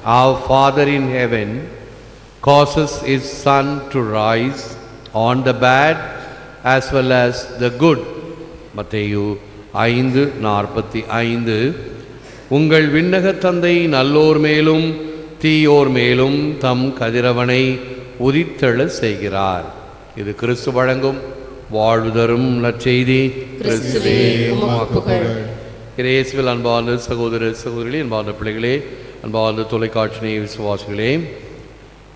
Our Father in heaven causes his sun to rise on the bad as well as the good. மத்தேயு 5:45. உங்கள் விண்ணக தந்தை நல்லோர் மேலும் தீயோர் மேலும் தம் கதிரவனை உதித்தெழ செய்கிறார். இது கிறிஸ்து வழங்கும் வாழ்வு தரும் நற்செய்தி. கிறிஸ்துவே உமக்கு புகழ். இயேசுவில் அன்பார்ந்த சகோதர சகோதரிகளே, அன்பார்ந்த பிள்ளைகளே, அன்பார்ந்த தொலைக்காட்சி விசுவாசிகளே,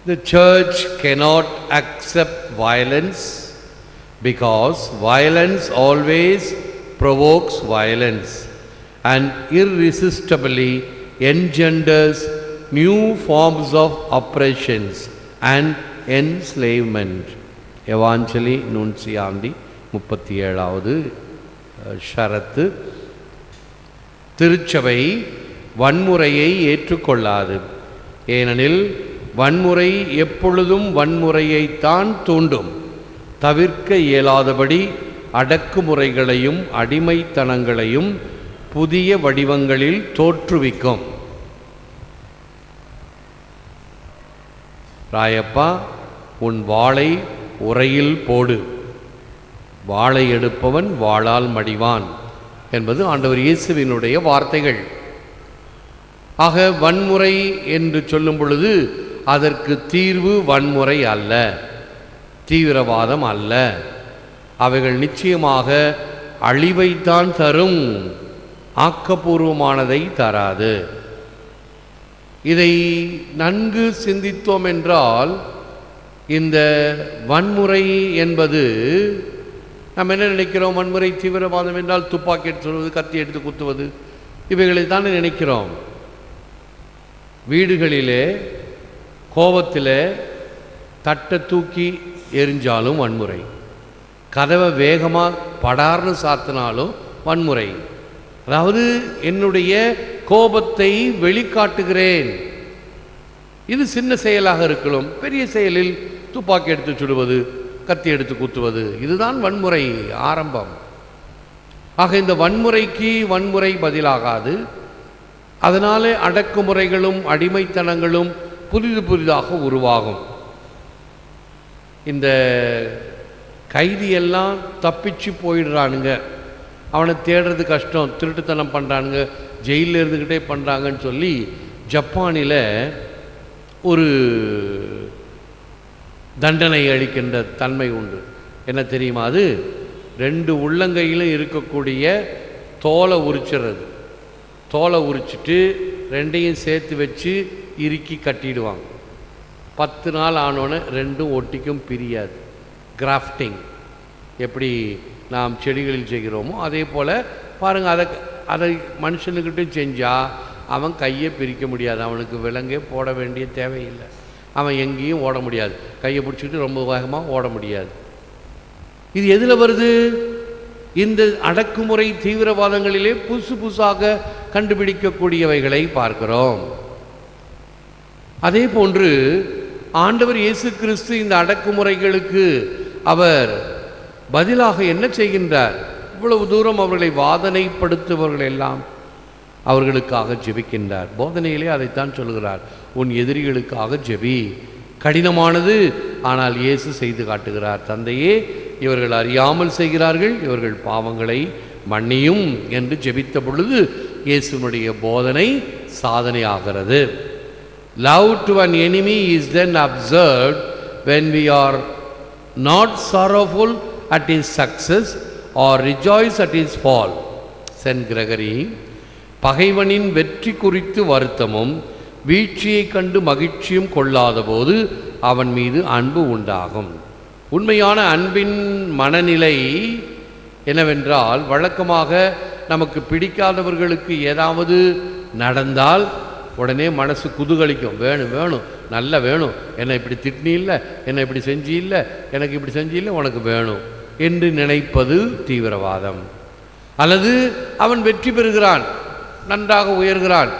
the church cannot accept violence because violence always provokes violence and irresistibly engenders new forms of oppressions and enslavement. Evangeli Nuntiandi 37வது ஷரத்து. திருச்சபை வன்முறையை ஏற்றுக்கொள்ளாது. ஏனெனில் வன்முறை எப்பொழுதும் வன்முறையைத்தான் தூண்டும். தவிர்க்க இயலாதபடி அடக்குமுறைகளையும் அடிமைத்தனங்களையும் புதிய வடிவங்களில் தோற்றுவிக்கும். ராயப்பா, உன் வாளை உரையில் போடு, வாளை எடுப்பவன் வாளால் மடிவான் என்பது ஆண்டவர் இயேசுவினுடைய வார்த்தைகள். ஆக வன்முறை என்று சொல்லும் பொழுது அதற்கு தீர்வு வன்முறை அல்ல, தீவிரவாதம் அல்ல. அவைகள் நிச்சயமாக அழிவைத்தான் தரும், ஆக்கப்பூர்வமானதை தராது. இதை நன்கு சிந்தித்தோம் என்றால் இந்த வன்முறை என்பது நம்ம என்ன நினைக்கிறோம்? வன்முறை தீவிரவாதம் என்றால் துப்பாக்கி எடுத்து சொல்வது, கத்தி எடுத்து குத்துவது, இவைகளை தான் நினைக்கிறோம். வீடுகளிலே கோபத்தில் தட்டை தூக்கி எரிஞ்சாலும் வன்முறை, கதவை வேகமாக படார்னு சாத்தினாலும் வன்முறை. அதாவது என்னுடைய கோபத்தை வெளிக்காட்டுகிறேன். இது சின்ன செயலாக இருக்கலாம். பெரிய செயலில் துப்பாக்கி எடுத்து சுடுவது, கத்தி எடுத்து குத்துவது, இதுதான் வன்முறை ஆரம்பம். ஆக இந்த வன்முறைக்கு வன்முறை பதிலாகாது. அதனாலே அடக்குமுறைகளும் அடிமைத்தனங்களும் புதிதாக உருவாகும். இந்த கைதியெல்லாம் தப்பிச்சு போயிடுறானுங்க, அவனை தேடுறது கஷ்டம், திருட்டுத்தனம் பண்ணுறானுங்க, ஜெயிலில் இருந்துக்கிட்டே பண்ணுறாங்கன்னு சொல்லி ஜப்பானில் ஒரு தண்டனை அளிக்கின்ற தன்மை உண்டு. என்ன தெரியுமா? அது 2 உள்ளங்கையிலும் இருக்கக்கூடிய தோலை உரிச்சிடுறது. தோலை உரிச்சிட்டு 2ஐயும் சேர்த்து வச்சு இறுக்கி கட்டிடுவாங்க. 10 நாள் ஆனோன்னு 2ம் ஒட்டிக்கும் பிரியாது. கிராஃப்டிங் எப்படி நாம் செடிகளில் செய்கிறோமோ அதே போல் பாருங்கள், அதை மனுஷனுக்கிட்டும் செஞ்சால் அவன் கையை பிரிக்க முடியாது. அவனுக்கு விலங்கே போட வேண்டிய தேவையில்லை. அவன் எங்கேயும் ஓட முடியாது. கையை பிடிச்சிக்கிட்டு ரொம்ப வேகமாக ஓட முடியாது. இது எதில் வருது? இந்த அடக்குமுறை தீவிரவாதங்களிலே புதுசாக கண்டுபிடிக்கக்கூடியவைகளை பார்க்கிறோம். அதே போன்று ஆண்டவர் இயேசு கிறிஸ்து இந்த அடக்குமுறைகளுக்கு அவர் பதிலாக என்ன செய்கின்றார்? இவ்வளவு தூரம் அவர்களை வாதனைப்படுத்துபவர்கள் எல்லாம் அவர்களுக்காக ஜெபிக்கின்றார். போதனையிலே அதைத்தான் சொல்கிறார், உன் எதிரிகளுக்காக ஜெபி. கடினமானது, ஆனால் இயேசு செய்து காட்டுகிறார். தந்தையே, இவர்கள் அறியாமல் செய்கிறார்கள், இவர்கள் பாவங்களை மன்னியும் என்று ஜெபித்த பொழுது இயேசுனுடைய போதனை சாதனையாகிறது. Love to an enemy is then observed when we are not sorrowful at his success or rejoice at his fall. Saint Gregory, பகைவனின் வெற்றி குறித்து வருத்தமும் வீழ்ச்சியை கண்டு மகிழ்ச்சியும் கொள்ளாத போது அவன் மீது அன்பு உண்டாகும். உண்மையான அன்பின் மனநிலை என்னவென்றால், வழக்கமாக நமக்கு பிடிக்காதவர்களுக்கு ஏதாவது நடந்தால் உடனே மனசு குதூகலிக்கும். வேணும் வேணும், நல்ல வேணும், என்னை இப்படி திட்டினி இல்லை, என்னை இப்படி செஞ்சு இல்லை, எனக்கு இப்படி செஞ்சு இல்லை, உனக்கு வேணும் என்று நினைப்பது தீவிரவாதம். அல்லது அவன் வெற்றி பெறுகிறான், நன்றாக உயர்கிறான்,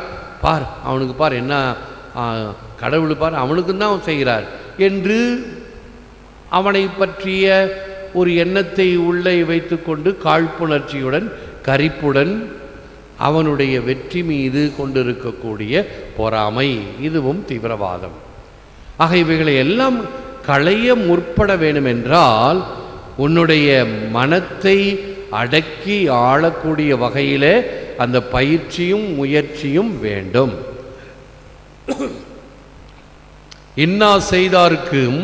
பார் அவனுக்கு பார் என்ன கடவுள் பார் அவனுக்கும் தான் அவன் செய்கிறார் என்று அவனை பற்றிய ஒரு எண்ணத்தை உள்ளே வைத்து கொண்டு காழ்ப்புணர்ச்சியுடன் கரிப்புடன் அவனுடைய வெற்றி மீது கொண்டிருக்கக்கூடிய பொறாமை, இதுவும் தீவிரவாதம். ஆக இவைகளை எல்லாம் களைய முற்பட வேண்டுமென்றால் உன்னுடைய மனத்தை அடக்கி ஆளக்கூடிய வகையிலே அந்த பயிற்சியும் முயற்சியும் வேண்டும். இன்னா செய்தார்க்கும்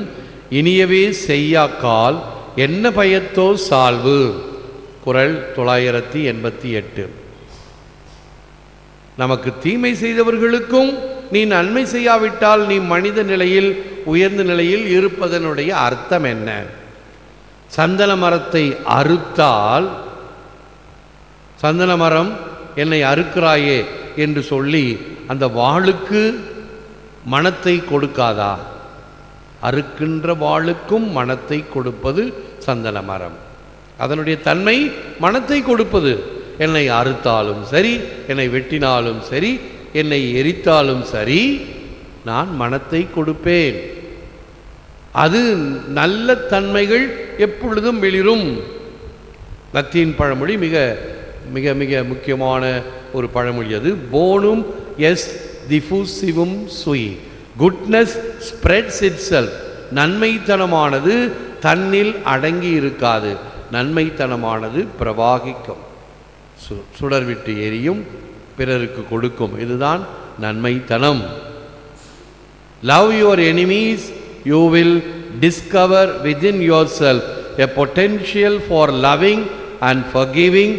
இனியவே செய்யாக்கால் என்ன பயத்தோ சால்வு. குறள் 988. நமக்கு தீமை செய்தவர்களுக்கும் நீ நன்மை செய்யாவிட்டால் நீ மனித நிலையில் உயர்ந்த நிலையில் இருப்பதனுடைய அர்த்தம் என்ன? சந்தன மரத்தை அறுத்தால், சந்தன மரம் என்னை அறுக்கிறாயே என்று சொல்லி அந்த வாளுக்கு மனத்தை கொடுக்காதா? அறுக்கின்ற வாளுக்கும் மனத்தை கொடுப்பது சந்தன மரம். அதனுடைய தன்மை மனத்தை கொடுப்பது. என்னை அறுத்தாலும் சரி, என்னை வெட்டினாலும் சரி, என்னை எரித்தாலும் சரி, நான் மனத்தை கொடுப்பேன். அது நல்ல தன்மைகள் எப்பொழுதும் வெளிரும். லத்தீன் பழமொழி மிக மிக மிக முக்கியமான ஒரு பழமொழி அது. போனும் எஸ் diffusivum sui. Goodness spreads itself. நன்மைத்தனமானது தன்னில் அடங்கி இருக்காது. நன்மைத்தனமானது பிரவாகிக்கும், சுடர் விட்டு எரியும், பிறருக்கு கொடுக்கும். இதுதான் நன்மைத்தனம். Love your enemies, you will discover within yourself a potential for loving and forgiving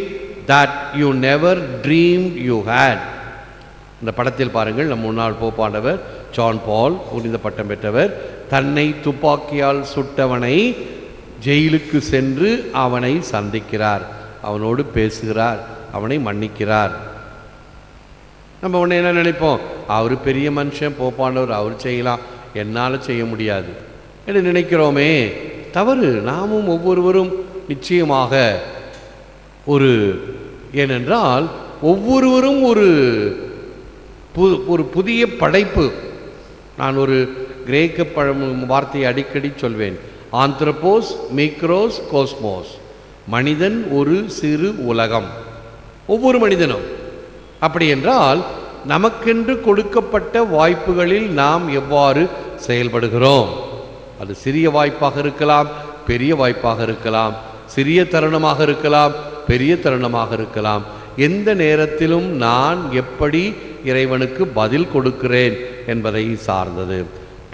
that you never dreamed you had. இந்த படத்தில் பாருங்கள், நம் முன்னாள் போப்பாண்டவர் ஜான் பால், புனித பட்டம் பெற்றவர், தன்னை துப்பாக்கியால் சுட்டவனை ஜெயிலுக்கு சென்று அவனை சந்திக்கிறார், அவனோடு பேசுகிறார், அவனை மன்னிக்கிறார். நம்ம உடனே என்ன நினைப்போம்? அவர் பெரிய மனுஷன், போப்பாண்டவர், அவர் செய்யலாம், என்னால் செய்ய முடியாது என்று நினைக்கிறோமே. தவறு. நாமும் ஒவ்வொருவரும் நிச்சயமாக ஏனென்றால் ஒவ்வொருவரும் ஒரு புதிய படைப்பு. நான் ஒரு கிரேக்க வார்த்தையை அடிக்கடி சொல்வேன், ஆந்த்ரோபோஸ், மிக்ரோஸ், கோஸ்மோஸ். மனிதன் ஒரு சிறு உலகம், ஒவ்வொரு மனிதனும். அப்படி என்றால் நமக்கென்று கொடுக்கப்பட்ட வாய்ப்புகளில் நாம் எவ்வாறு செயல்படுகிறோம்? அது சிறிய வாய்ப்பாக இருக்கலாம், பெரிய வாய்ப்பாக இருக்கலாம், சிறிய தருணமாக இருக்கலாம், பெரிய தருணமாக இருக்கலாம். எந்த நேரத்திலும் நான் எப்படி இறைவனுக்கு பதில் கொடுக்கிறேன் என்பதை சார்ந்தது.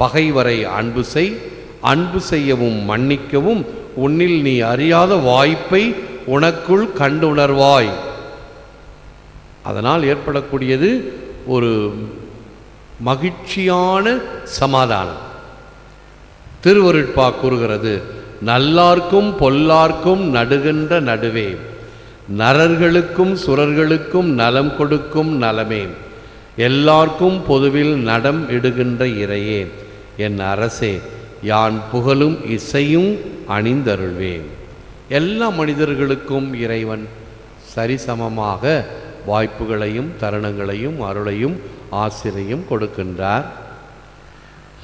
பகைவரை அன்பு செய், அன்பு செய்யவும் மன்னிக்கவும் உன்னில் நீ அறியாத வாய்ப்பை உனக்குள் கண்டுணர்வாய். அதனால் ஏற்படக்கூடியது ஒரு மகிழ்ச்சியான சமாதானம். திருவருட்பா கூறுகிறது, நல்லார்க்கும் பொல்லார்க்கும் நடுகின்ற நடுவே, நரர்களுக்கும் சுரர்களுக்கும் நலம் கொடுக்கும் நலமே, எல்லார்க்கும் பொதுவில் நடம் இடுகின்ற இறையே, என் அரசே, யான் புகழும் இசையும் அணிந்தருள்வேன். எல்லா மனிதர்களுக்கும் இறைவன் சரிசமமாக வாய்ப்புகளையும் தருணங்களையும் அருளையும் ஆசிரையும் கொடுக்கின்றார்.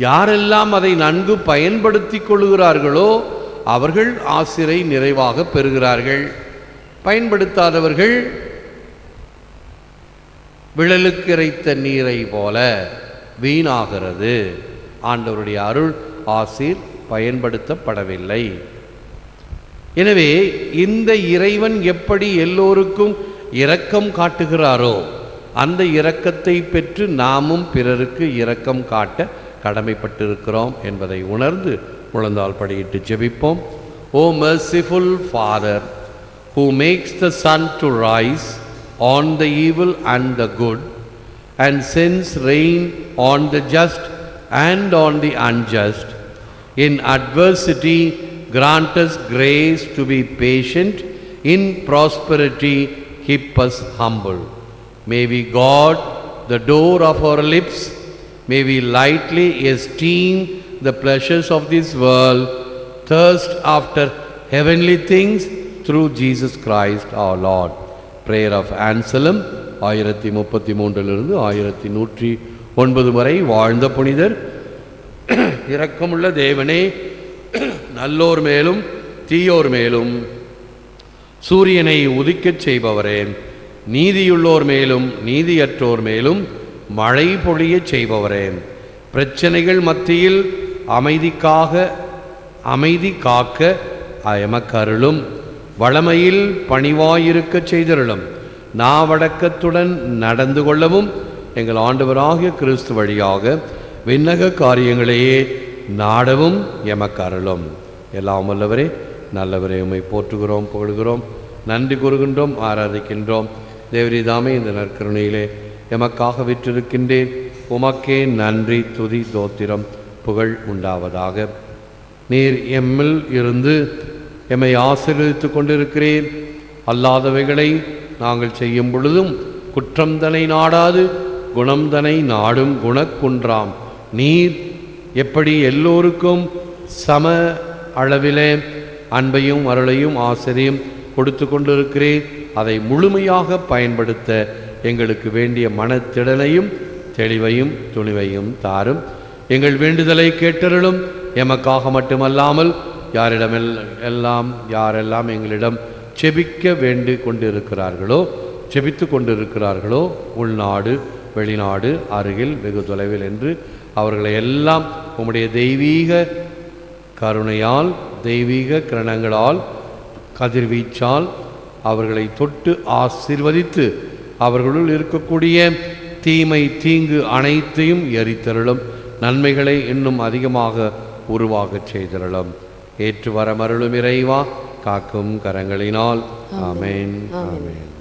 யாரெல்லாம் அதை நன்கு பயன்படுத்தி கொள்கிறார்களோ அவர்கள் ஆசிரை நிறைவாக பெறுகிறார்கள். பயன்படுத்தாதவர்கள் விழலுக்கு இறைத்த நீரை போல வீணாகிறது. ஆண்டவருடைய அருள் ஆசீர் பயன்படுத்தப்படவில்லை. எனவே இந்த இறைவன் எப்படி எல்லோருக்கும் இரக்கம் காட்டுகிறாரோ அந்த இரக்கத்தை பெற்று நாமும் பிறருக்கு இரக்கம் காட்ட கடமைப்பட்டிருக்கிறோம் என்பதை உணர்ந்து முழந்தால் படியிட்டு ஜெபிப்போம். O merciful Father, who makes the sun to rise on the evil and the good, and sends rain on the just and on the unjust, in adversity grant us grace to be patient, in prosperity keep us humble. May we guard the door of our lips, may we lightly esteem the pleasures of this world, thirst after heavenly things through Jesus Christ our Lord. Prayer of Anselm 1033 1109 வரை வாழ்ந்த புனிதர். இரக்கமுள்ள தேவனே, நல்லோர் மேலும் தீயோர் மேலும் சூரியனை உதிக்கச் செய்பவரே, நீதியுள்ளோர் மேலும் நீதியற்றோர் மேலும் மழை பொழிய செய்பவரே, பிரச்சனைகள் மத்தியில் அமைதி காக்க எமக்கருளும். வளமையில் பணிவாயிருக்க செய்தருளும். நாவடக்கத்துடன் நடந்து கொள்ளவும் எங்கள் ஆண்டவராகிய கிறிஸ்து வழியாக விண்ணக காரியங்களையே நாடவும் எமக்கருளும். எல்லாம் வல்லவரே, நல்லவரே, உம்மை போற்றுகிறோம், புகழ்கிறோம், நன்றி கூறுகின்றோம், ஆராதிக்கின்றோம். தேவரீதாமே இந்த நற்கருணையிலே எமக்காக விற்றிருக்கின்றேன். உமக்கே நன்றி, துதி, தோத்திரம், புகழ் உண்டாவதாக. நீர் எம்மில் இருந்து எம்மை ஆசீர்வதித்து கொண்டிருக்கிறேன். அல்லாதவைகளை நாங்கள் செய்யும் பொழுதும் குற்றம் தனை நாடாது குணம் தனை நாடும் குணக்குன்றாம் நீர் எப்படி எல்லோருக்கும் சம அளவிலே அன்பையும் அருளையும் ஆசிரியம் கொடுத்து கொண்டிருக்கிறேன். அதை முழுமையாக பயன்படுத்த எங்களுக்கு வேண்டிய மனத்திடலையும் தெளிவையும் துணிவையும் தாரும். எங்கள் வேண்டுதலை கேட்டருளும். எமக்காக மட்டுமல்லாமல் யாரெல்லாம் எங்களிடம் செபிக்க வேண்டி கொண்டிருக்கிறார்களோ, செபித்து கொண்டிருக்கிறார்களோ, உள்நாடு வெளிநாடு அருகில் வெகு தொலைவில் என்று அவர்களை எல்லாம் உம்முடைய தெய்வீக கருணையால், தெய்வீக கிரணங்களால், கதிர்வீச்சால் அவர்களை தொட்டு ஆசீர்வதித்து அவர்களுள் இருக்கக்கூடிய தீமை தீங்கு அனைத்தையும் எரித்தருளும். நன்மைகளை இன்னும் அதிகமாக உருவாகச் செய்தருளும். ஏற்று வரமருளும் இறைவா, காக்கும் கரங்களினால். ஆமேன், ஆமேன்.